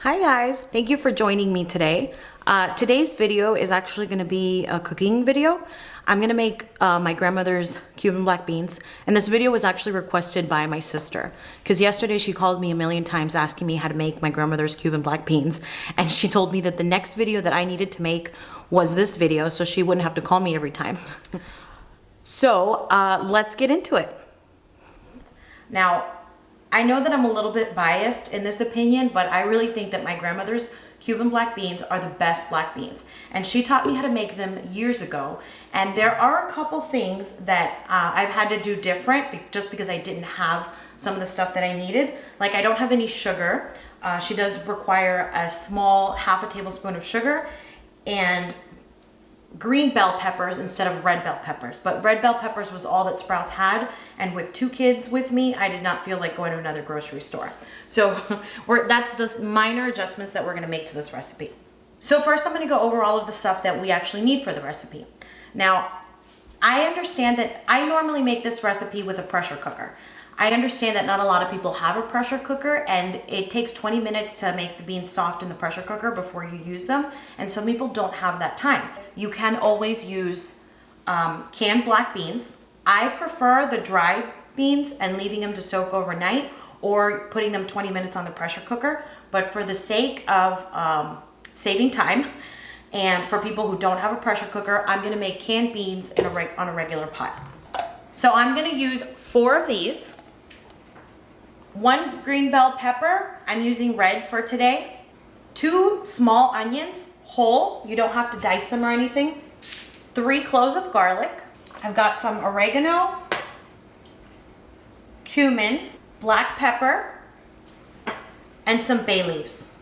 Hi guys, thank you for joining me today. Today's video is actually going to be a cooking video. I'm going to make my grandmother's Cuban black beans, and this video was actually requested by my sister because yesterday she called me a million times asking me how to make my grandmother's Cuban black beans, and she told me that the next video that I needed to make was this video so she wouldn't have to call me every time. So let's get into it. Now, I know that I'm a little bit biased in this opinion, but I really think that my grandmother's Cuban black beans are the best black beans. And she taught me how to make them years ago. And there are a couple things that I've had to do different just because I didn't have some of the stuff that I needed. Like I don't have any sugar. She does require a small ½ tablespoon of sugar and green bell peppers instead of red bell peppers. But red bell peppers was all that Sprouts had, and with 2 kids with me, I did not feel like going to another grocery store. So that's the minor adjustments that we're gonna make to this recipe. So first I'm gonna go over all of the stuff that we actually need for the recipe. Now, I understand that I normally make this recipe with a pressure cooker. I understand that not a lot of people have a pressure cooker, and it takes 20 minutes to make the beans soft in the pressure cooker before you use them, and some people don't have that time. You can always use canned black beans. I prefer the dry beans and leaving them to soak overnight or putting them 20 minutes on the pressure cooker, but for the sake of saving time and for people who don't have a pressure cooker, I'm gonna make canned beans on a regular pot. So I'm gonna use 4 of these. 1 green bell pepper, I'm using red for today. 2 small onions, whole, you don't have to dice them or anything. 3 cloves of garlic. I've got some oregano, cumin, black pepper, and some bay leaves.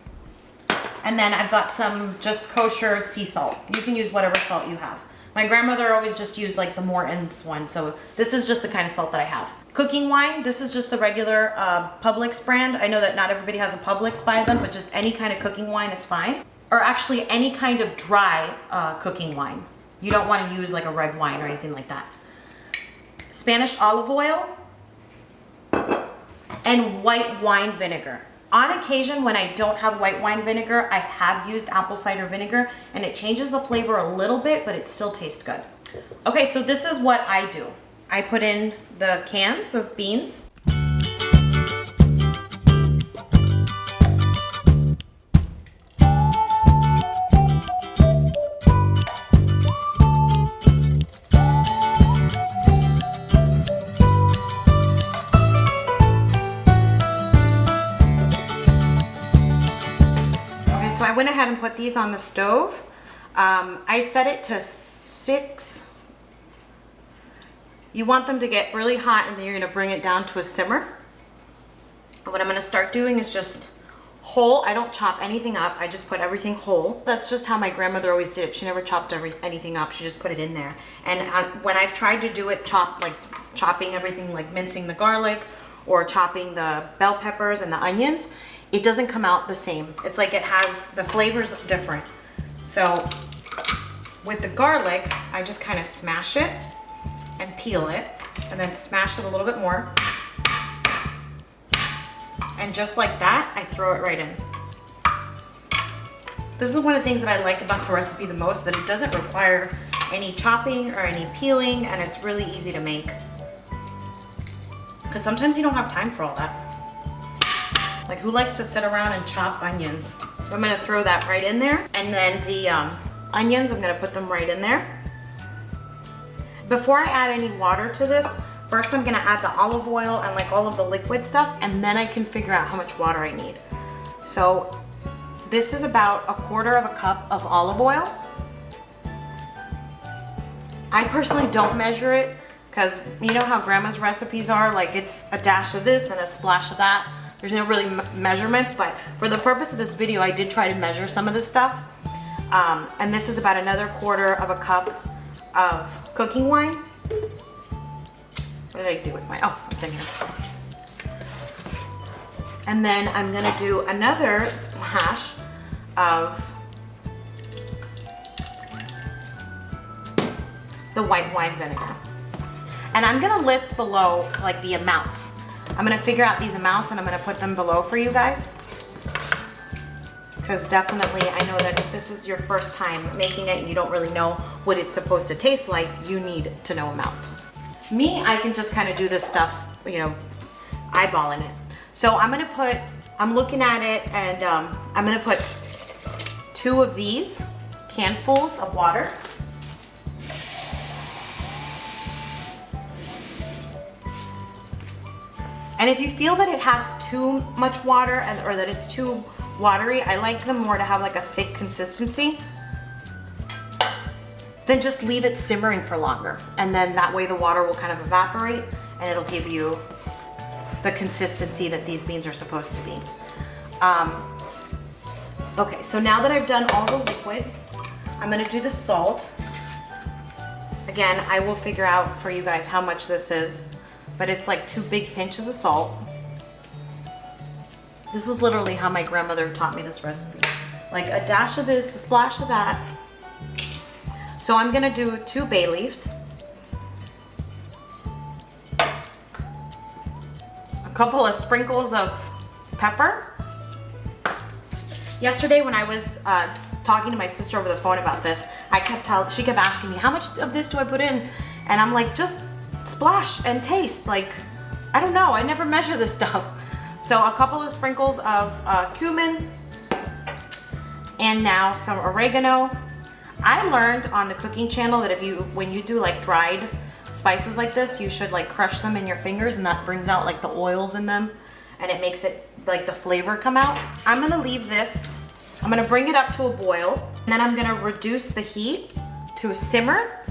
And then I've got some just kosher sea salt. You can use whatever salt you have. My grandmother always just used like the Morton's one, so this is just the kind of salt that I have. Cooking wine, this is just the regular Publix brand. I know that not everybody has a Publix by them, but just any kind of cooking wine is fine. Or actually any kind of dry cooking wine. You don't want to use like a red wine or anything like that. Spanish olive oil and white wine vinegar. On occasion, when I don't have white wine vinegar, I have used apple cider vinegar, and it changes the flavor a little bit, but it still tastes good. Okay, so this is what I do. I put in the cans of beans. So I went ahead and put these on the stove. I set it to 6. You want them to get really hot, and then you're gonna bring it down to a simmer. And what I'm gonna start doing is just whole. I don't chop anything up. I just put everything whole. That's just how my grandmother always did it. She never chopped anything up. She just put it in there. And when I've tried to do it chopping everything, like mincing the garlic or chopping the bell peppers and the onions, it doesn't come out the same. It's like it has, the flavor's different. So with the garlic, I just kind of smash it and peel it, and then smash it a little bit more. And just like that, I throw it right in. This is one of the things that I like about the recipe the most, that it doesn't require any chopping or any peeling, and it's really easy to make. Because sometimes you don't have time for all that. Like, who likes to sit around and chop onions? So I'm gonna throw that right in there. And then the onions, I'm gonna put them right in there. Before I add any water to this, first I'm gonna add the olive oil and like all of the liquid stuff, and then I can figure out how much water I need. So this is about 1/4 cup of olive oil. I personally don't measure it, because you know how grandma's recipes are, like it's a dash of this and a splash of that. There's no really measurements, but for the purpose of this video, I did try to measure some of this stuff. And this is about another 1/4 cup of cooking wine. What did I do with my, oh, it's in here. And then I'm gonna do another splash of the white wine vinegar. And I'm gonna list below like the amounts. I'm gonna figure out these amounts and I'm gonna put them below for you guys. because definitely I know that if this is your first time making it and you don't really know what it's supposed to taste like, you need to know amounts. Me, I can just kind of do this stuff, you know, eyeballing it. So I'm looking at it, and I'm gonna put 2 of these canfuls of water. And if you feel that it has too much water or that it's too watery, I like them more to have like a thick consistency. Then just leave it simmering for longer. And then that way the water will kind of evaporate and it'll give you the consistency that these beans are supposed to be. Okay, so now that I've done all the liquids, I'm gonna do the salt. Again, I will figure out for you guys how much this is, but it's like 2 big pinches of salt. This is literally how my grandmother taught me this recipe. Like a dash of this, a splash of that. So I'm gonna do 2 bay leaves. A couple of sprinkles of pepper. Yesterday when I was talking to my sister over the phone about this, she kept asking me, how much of this do I put in? And I'm like, just splash and taste. Like, I don't know, I never measure this stuff. So a couple of sprinkles of cumin, and now some oregano. I learned on the cooking channel that when you do like dried spices like this, you should like crush them in your fingers, and that brings out like the oils in them, and it makes it like the flavor come out. I'm gonna leave this, I'm gonna bring it up to a boil, and then I'm gonna reduce the heat to a simmer.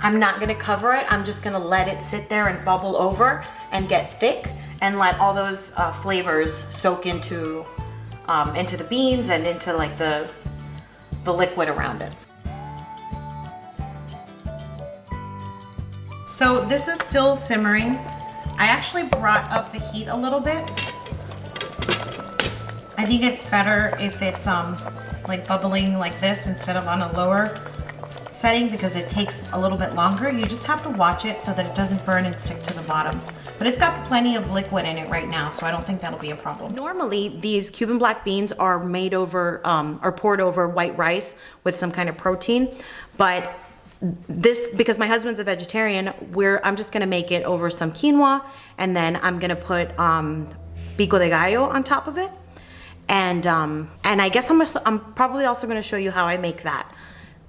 I'm not gonna cover it, I'm just gonna let it sit there and bubble over and get thick, and let all those flavors soak into the beans and into like the liquid around it. So this is still simmering. I actually brought up the heat a little bit. I think it's better if it's like bubbling like this instead of on a lower setting, because it takes a little bit longer. You just have to watch it so that it doesn't burn and stick to the bottoms. But it's got plenty of liquid in it right now, so I don't think that'll be a problem. Normally, these Cuban black beans are made over or poured over white rice with some kind of protein, but this, because my husband's a vegetarian, I'm just gonna make it over some quinoa, and then I'm gonna put pico de gallo on top of it, and I guess I'm probably also gonna show you how I make that.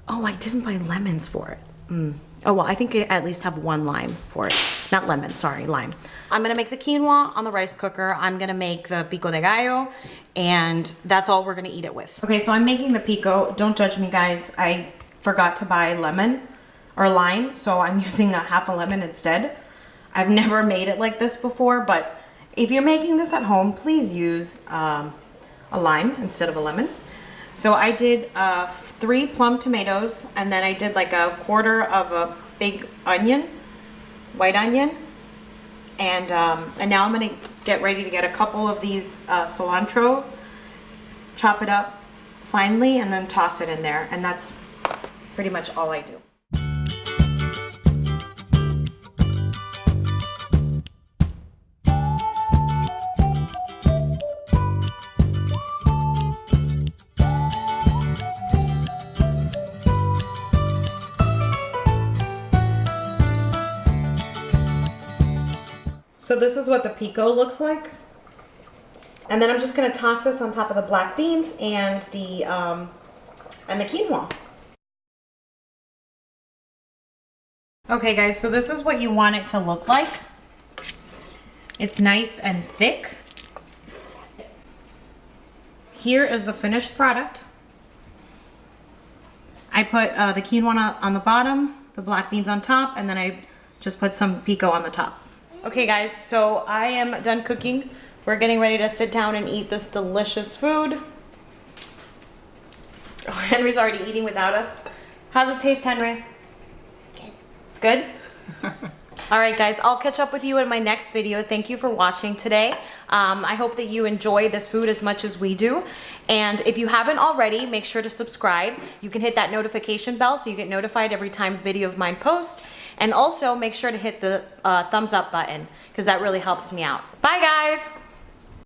Oh, I didn't buy lemons for it. Oh, well, I think I at least have 1 lime for it. Not lemon, sorry, lime. I'm gonna make the quinoa on the rice cooker. I'm gonna make the pico de gallo, and that's all we're gonna eat it with. Okay, so I'm making the pico. Don't judge me, guys. I forgot to buy lemon or lime, so I'm using a half a lemon instead. I've never made it like this before, but if you're making this at home, please use a lime instead of a lemon. So I did 3 plum tomatoes, and then I did like a quarter of a big onion, white onion, and now I'm gonna get ready to get a couple of these cilantro, chop it up finely, and then toss it in there, and that's pretty much all I do. So this is what the pico looks like. And then I'm just gonna toss this on top of the black beans and the quinoa. Okay guys, so this is what you want it to look like. It's nice and thick. Here is the finished product. I put the quinoa on the bottom, the black beans on top, and then I just put some pico on the top. Okay guys, so I am done cooking. We're getting ready to sit down and eat this delicious food. Oh, Henry's already eating without us. How's it taste, Henry? Good. It's good? All right guys, I'll catch up with you in my next video. Thank you for watching today. I hope that you enjoy this food as much as we do. And if you haven't already, make sure to subscribe. You can hit that notification bell so you get notified every time a video of mine posts. And also make sure to hit the thumbs up button, because that really helps me out. Bye guys!